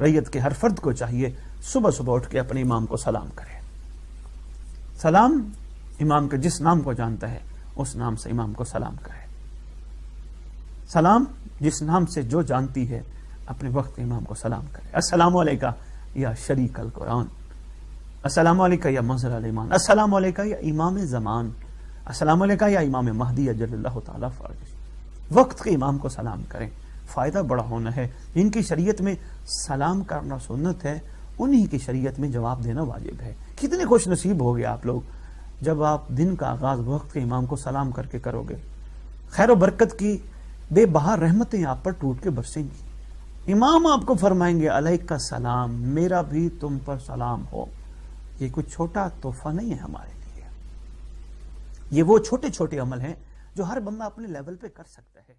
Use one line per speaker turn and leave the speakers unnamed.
ریت کے ہر فرد کو چاہیے صبح صبح اٹھ کے اپنے امام کو سلام کرے. سلام امام کے جس نام کو جانتا ہے اس نام سے امام کو سلام کرے. سلام جس نام سے جو جانتی ہے اپنے وقت کے امام کو سلام کرے. السلام علیکہ یا شریک القرآن، السلام علیکہ یا مظہر الایمان، السلام علیکہ یا امام زمان، السلام علیکہ یا امام مہدی اجل اللہ تعالیٰ فرج. وقت کے امام کو سلام کریں، فائدہ بڑا ہونا ہے. جن کی شریعت میں سلام کرنا سنت ہے انہی کی شریعت میں جواب دینا واجب ہے. کتنے خوش نصیب ہو گئے آپ لوگ جب آپ دن کا آغاز وقت کے امام کو سلام کر کے کرو گے. خیر و برکت کی بے بہا رحمتیں آپ پر ٹوٹ کے برسیں گی. امام آپ کو فرمائیں گے علیکہ السلام، میرا بھی تم پر سلام ہو. یہ کوئی چھوٹا تحفہ نہیں ہے ہمارے لیے، یہ وہ چھوٹے چھوٹے عمل ہیں جو ہر بندہ اپنے لیول پہ کر سکتا ہے.